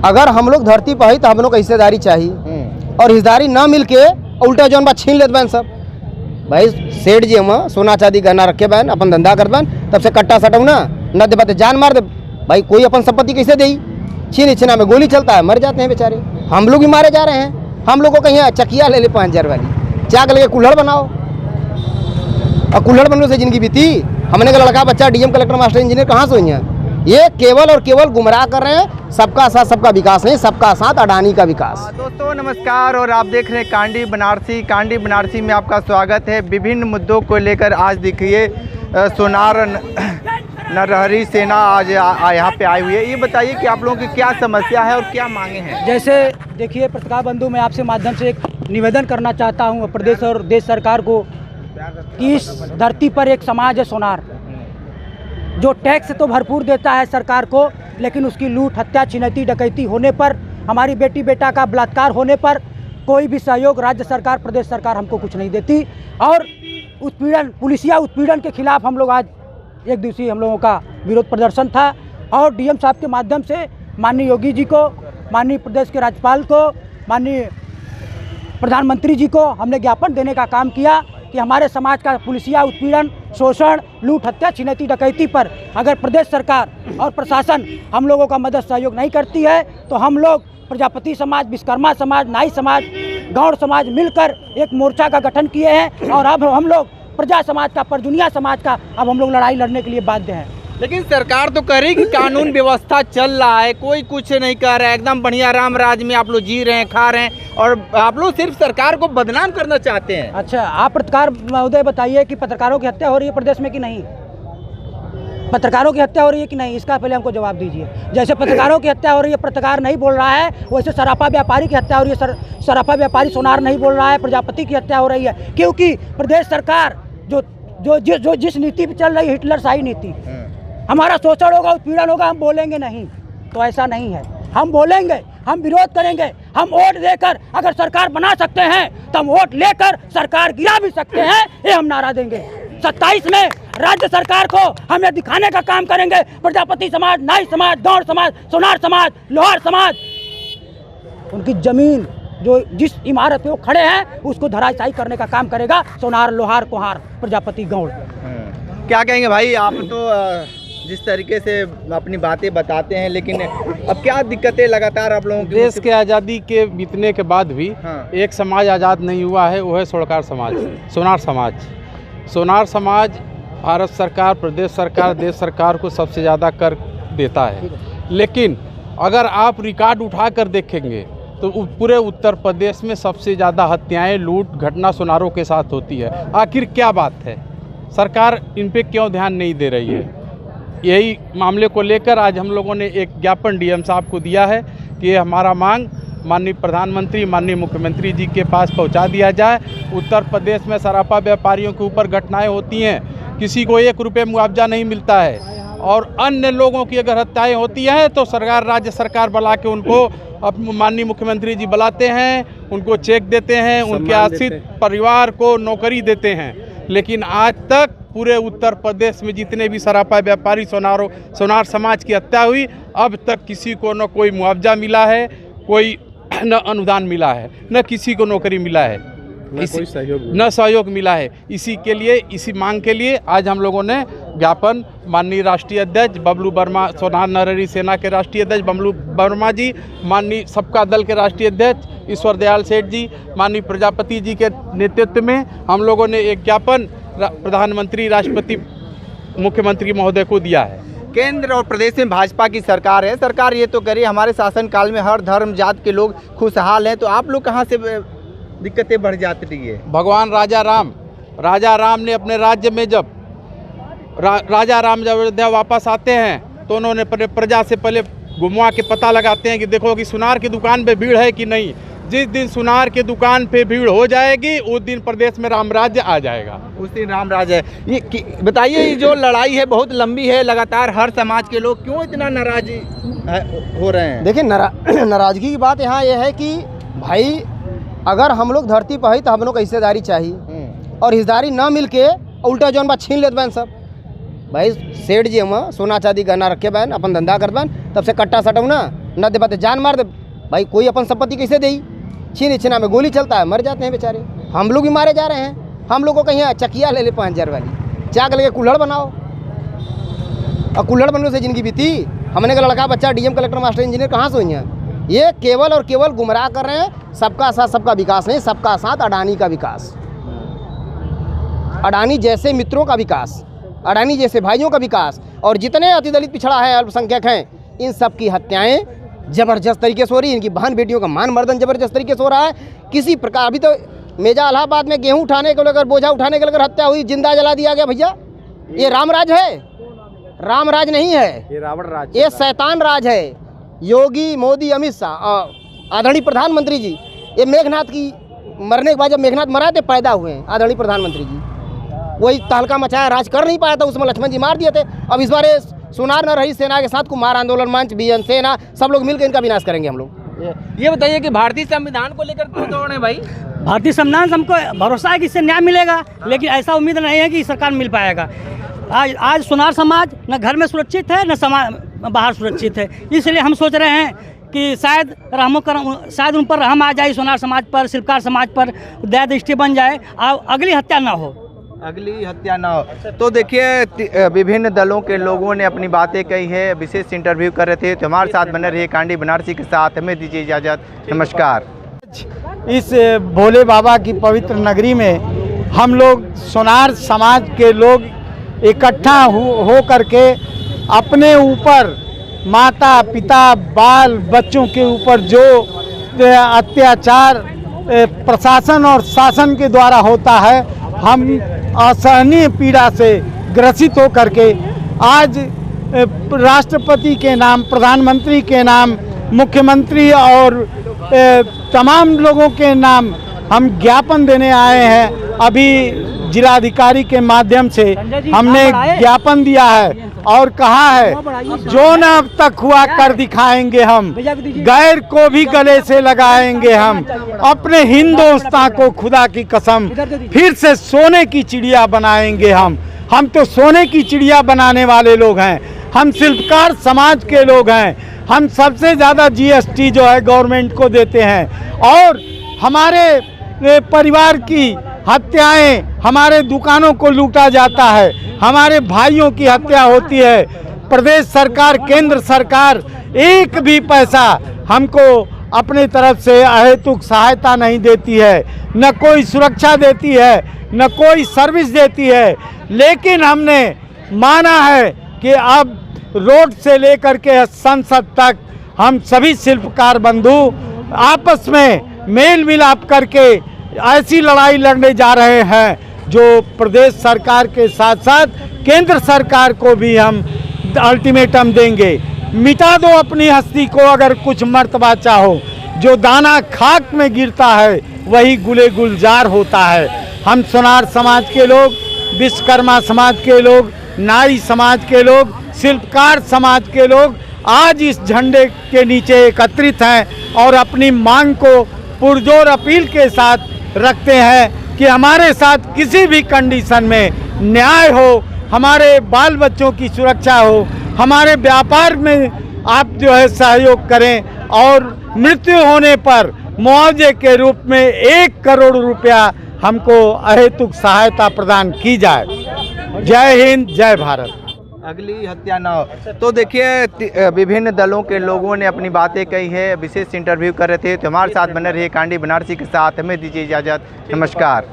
अगर हम लोग धरती पर है तो हम लोग हिस्सेदारी चाहिए और हिस्सेदारी ना मिल के उल्टा जौन बात छीन लेते बैन सब। भाई सेठ जी हम सोना चांदी गहना रखे बैन अपन धंधा कर बैन तब से कट्टा सटाऊ ना दे पाते जान मार दे। भाई कोई अपन संपत्ति कैसे दे छीन छीना में गोली चलता है मर जाते हैं बेचारे। हम लोग भी मारे जा रहे हैं। हम लोग को कहीं चकिया ले 5,000 वाली चाक लगे कुल्हड़ बनाओ और कुल्हड़ बनने से जिंदगी बीती। हमने का लड़का बच्चा डीएम कलेक्टर मास्टर इंजीनियर कहाँ से हुई हैं। ये केवल और केवल गुमराह कर रहे हैं। सबका साथ सबका विकास नहीं, सबका साथ अडानी का विकास। दोस्तों नमस्कार और आप देख रहे हैं कांडी बनारसी। कांडी बनारसी में आपका स्वागत है। विभिन्न मुद्दों को लेकर आज देखिए सोनार नरहरी सेना आज यहाँ पे आई हुई है। ये बताइए कि आप लोगों की क्या समस्या है और क्या मांगे हैं। जैसे देखिए पत्रकार बंधु, मैं आपसे माध्यम से एक निवेदन करना चाहता हूँ प्रदेश और देश सरकार को कि इस धरती पर एक समाज है सोनार, जो टैक्स तो भरपूर देता है सरकार को, लेकिन उसकी लूट हत्या छिनैती डकैती होने पर, हमारी बेटी बेटा का बलात्कार होने पर कोई भी सहयोग राज्य सरकार प्रदेश सरकार हमको कुछ नहीं देती। और उत्पीड़न, पुलिसिया उत्पीड़न के खिलाफ हम लोग आज एक दिवसीय हम लोगों का विरोध प्रदर्शन था और डीएम साहब के माध्यम से माननीय योगी जी को, माननीय प्रदेश के राज्यपाल को, माननीय प्रधानमंत्री जी को हमने ज्ञापन देने का काम किया कि हमारे समाज का पुलिसिया उत्पीड़न, शोषण, लूट हत्या छिनैती डकैती पर अगर प्रदेश सरकार और प्रशासन हम लोगों का मदद सहयोग नहीं करती है तो हम लोग प्रजापति समाज, विश्वकर्मा समाज, नाई समाज, गौड़ समाज मिलकर एक मोर्चा का गठन किए हैं और अब हम लोग प्रजा समाज का, परजुनिया समाज का अब हम लोग लड़ाई लड़ने के लिए बाध्य हैं। लेकिन सरकार तो कह रही कि कानून व्यवस्था चल रहा है, कोई कुछ नहीं कर रहा है, एकदम बढ़िया राम राज में आप लोग जी रहे हैं, खा रहे हैं और आप लोग सिर्फ सरकार को बदनाम करना चाहते हैं। अच्छा, आप पत्रकार महोदय बताइए कि पत्रकारों की हत्या हो रही है प्रदेश में कि नहीं? पत्रकारों की हत्या हो रही है कि नहीं, इसका पहले हमको जवाब दीजिए। जैसे पत्रकारों की हत्या हो रही है, पत्रकार नहीं बोल रहा है, वैसे सराफा व्यापारी की हत्या हो रही है, सराफा व्यापारी सोनार नहीं बोल रहा है, प्रजापति की हत्या हो रही है। क्योंकि प्रदेश सरकार जो जिस नीति पर चल रही है, हिटलर शाही नीति, हमारा शोषण होगा, उत्पीड़न होगा, हम बोलेंगे नहीं, तो ऐसा नहीं है। हम बोलेंगे, हम विरोध करेंगे, हम वोट देकर अगर सरकार बना सकते हैं तो हम वोट लेकर सरकार गिरा भी सकते हैं, ये हम नारा देंगे। 27 में राज्य सरकार को हम ये दिखाने का काम करेंगे, प्रजापति समाज, नाई समाज, गौड़ समाज, सोनार समाज, लोहार समाज, उनकी जमीन जो जिस इमारत पे वो खड़े हैं उसको धराशायी करने का काम करेगा सोनार, लोहार, कुहार, प्रजापति, गौड़। क्या कहेंगे भाई, आप तो जिस तरीके से अपनी बातें बताते हैं, लेकिन अब क्या दिक्कतें लगातार आप लोगों की? देश के आज़ादी के बीतने के बाद भी एक समाज आज़ाद नहीं हुआ है, वो है सोड़कार समाज, सोनार समाज। सोनार समाज भारत सरकार, प्रदेश सरकार, देश सरकार को सबसे ज़्यादा कर देता है। लेकिन अगर आप रिकॉर्ड उठा कर देखेंगे तो पूरे उत्तर प्रदेश में सबसे ज़्यादा हत्याएं, लूट घटना सोनारों के साथ होती है। आखिर क्या बात है, सरकार इन पे क्यों ध्यान नहीं दे रही है? यही मामले को लेकर आज हम लोगों ने एक ज्ञापन डीएम साहब को दिया है कि ये हमारा मांग माननीय प्रधानमंत्री, माननीय मुख्यमंत्री जी के पास पहुंचा दिया जाए। उत्तर प्रदेश में सराफा व्यापारियों के ऊपर घटनाएं होती हैं, किसी को 1 रुपये मुआवजा नहीं मिलता है और अन्य लोगों की अगर हत्याएँ होती हैं तो सरकार, राज्य सरकार बुला के उनको, अब माननीय मुख्यमंत्री जी बुलाते हैं, उनको चेक देते हैं, उनके आश्रित परिवार को नौकरी देते हैं। लेकिन आज तक पूरे उत्तर प्रदेश में जितने भी सराफा व्यापारी, सोनार समाज की हत्या हुई, अब तक किसी को न कोई मुआवजा मिला है, कोई न अनुदान मिला है, न किसी को नौकरी मिला है, न सहयोग मिला है। इसी के लिए, इसी मांग के लिए आज हम लोगों ने ज्ञापन माननीय राष्ट्रीय अध्यक्ष बबलू वर्मा, सोनार नरहरी सेना के राष्ट्रीय अध्यक्ष बबलू वर्मा जी, माननीय सबका दल के राष्ट्रीय अध्यक्ष ईश्वर दयाल सेठ जी, माननीय प्रजापति जी के नेतृत्व में हम लोगों ने एक ज्ञापन प्रधानमंत्री, राष्ट्रपति, मुख्यमंत्री महोदय को दिया है। केंद्र और प्रदेश में भाजपा की सरकार है, सरकार ये तो करी हमारे शासनकाल में हर धर्म जात के लोग खुशहाल हैं, तो आप लोग कहाँ से दिक्कतें बढ़ जाती रही है? भगवान राजा राम ने अपने राज्य में जब राजा राम जब अयोध्या वापस आते हैं तो उन्होंने प्रजा से पहले घुमवा के पता लगाते हैं कि देखो कि सुनार की दुकान पे भीड़ है कि नहीं। जिस दिन सुनार की दुकान पे भीड़ हो जाएगी उस दिन प्रदेश में राम राज्य आ जाएगा, उस दिन राम राज्य है। ये बताइए, ये जो लड़ाई है बहुत लंबी है, लगातार हर समाज के लोग क्यों इतना नाराज हो रहे हैं? देखिए नाराजगी की बात यहाँ ये है कि भाई अगर हम लोग धरती पर है तो हम लोग हिस्सेदारी चाहिए और हिस्सेदारी ना मिल के उल्टा जौन बात छीन लेते बैन सब। भाई सेठ जी हम सोना चांदी गहना रखे बैन अपन धंधा कर बैन तब से कट्टा सटाऊ न दे पाते जान मार दे। भाई कोई अपन संपत्ति कैसे दे? छीन छिना में गोली चलता है, मर जाते हैं बेचारे। हम लोग भी मारे जा रहे हैं। हम लोग को कहीं चकिया ले ले 5000 वाली, चाक लेके कुल्हड़ बनाओ, और कुल्हड़ बनने से जिंदगी बीती। हमने का लड़का बच्चा डीएम कलेक्टर मास्टर इंजीनियर कहाँ से हुई हैं? ये केवल और केवल गुमराह कर रहे हैं। सबका साथ सबका विकास नहीं, सबका साथ अडानी का विकास, अडानी जैसे मित्रों का विकास, अडानी जैसे भाइयों का विकास। और जितने अतिदलित पिछड़ा है, अल्पसंख्यक हैं, इन सब की हत्याएं ज़बरदस्त तरीके से हो रही है। इनकी बहन बेटियों का मान मर्दन ज़बरदस्त तरीके से हो रहा है। किसी प्रकार अभी तो मेजा इलाहाबाद में गेहूं उठाने को लेकर, बोझा उठाने को लेकर हत्या हुई, जिंदा जला दिया गया। भैया ये रामराज है? रामराज नहीं है, ये रावण राज, ये शैतान राज है। योगी, मोदी, अमित शाह, आदरणीय प्रधानमंत्री जी, ये मेघनाथ की मरने के बाद जब मेघनाथ मरा थे पैदा हुए हैं आदरणीय प्रधानमंत्री जी, वही तहलका मचाया, राज कर नहीं पाया था, उसमें लक्ष्मण जी मार दिए थे। अब इस बार सोनार नरहरी सेना के साथ कुमार आंदोलन मंच, बीएन सेना, सब लोग मिलकर इनका विनाश करेंगे हम लोग। ये बताइए कि भारतीय संविधान को लेकर क्यों दौड़ रहे हैं भाई? भारतीय संविधान से हमको भरोसा है कि इससे न्याय मिलेगा, लेकिन ऐसा उम्मीद नहीं है कि सरकार मिल पाएगा। आज सोनार समाज न घर में सुरक्षित है, न समाज बाहर सुरक्षित है। इसलिए हम सोच रहे हैं कि शायद शायद उन पर रहम आ जाए, सोनार समाज पर, शिल्पकार समाज पर दया दृष्टि बन जाए और अगली हत्या ना हो, अगली हत्या ना हो। तो देखिए विभिन्न दलों के लोगों ने अपनी बातें कही है, विशेष इंटरव्यू कर रहे थे। तो हमारे साथ बने रहिए कांडी बनारसी के साथ, हमें दीजिए इजाज़त, नमस्कार। इस भोले बाबा की पवित्र नगरी में हम लोग सोनार समाज के लोग इकट्ठा हो करके अपने ऊपर माता पिता बाल बच्चों के ऊपर जो अत्याचार प्रशासन और शासन के द्वारा होता है, हम असहनीय पीड़ा से ग्रसित हो करके आज राष्ट्रपति के नाम, प्रधानमंत्री के नाम, मुख्यमंत्री और तमाम लोगों के नाम हम ज्ञापन देने आए हैं। अभी जिलाधिकारी के माध्यम से हमने ज्ञापन दिया है और कहा है जो न अब तक हुआ कर दिखाएंगे हम, गैर को भी गले से लगाएंगे हम, अपने हिंदुस्तान को खुदा की कसम फिर से सोने की चिड़िया बनाएंगे हम तो सोने की चिड़िया बनाने वाले लोग हैं। हम शिल्पकार समाज के लोग हैं। हम सबसे ज़्यादा जीएसटी जो है गवर्नमेंट को देते हैं और हमारे परिवार की हत्याएं, हमारे दुकानों को लूटा जाता है, हमारे भाइयों की हत्या होती है। प्रदेश सरकार, केंद्र सरकार एक भी पैसा हमको अपने तरफ से अहेतुक सहायता नहीं देती है, न कोई सुरक्षा देती है, न कोई सर्विस देती है। लेकिन हमने माना है कि अब रोड से लेकर के संसद तक हम सभी शिल्पकार बंधु आपस में मेल मिलाप करके ऐसी लड़ाई लड़ने जा रहे हैं जो प्रदेश सरकार के साथ साथ केंद्र सरकार को भी हम अल्टीमेटम देंगे। मिटा दो अपनी हस्ती को अगर कुछ मर्तबा चाहो, जो दाना खाक में गिरता है वही गुले गुलजार होता है। हम सोनार समाज के लोग, विश्वकर्मा समाज के लोग, नाई समाज के लोग, शिल्पकार समाज के लोग आज इस झंडे के नीचे एकत्रित हैं और अपनी मांग को पुरजोर अपील के साथ रखते हैं कि हमारे साथ किसी भी कंडीशन में न्याय हो, हमारे बाल बच्चों की सुरक्षा हो, हमारे व्यापार में आप जो है सहयोग करें और मृत्यु होने पर मुआवजे के रूप में 1 करोड़ रुपया हमको अहेतुक सहायता प्रदान की जाए। जय हिंद, जय भारत। अगली हत्या ना हो। तो देखिए विभिन्न दलों के लोगों ने अपनी बातें कही है, विशेष इंटरव्यू कर रहे थे। तो हमारे साथ बने रहिए कांडी बनारसी के साथ, हमें दीजिए इजाज़त, नमस्कार।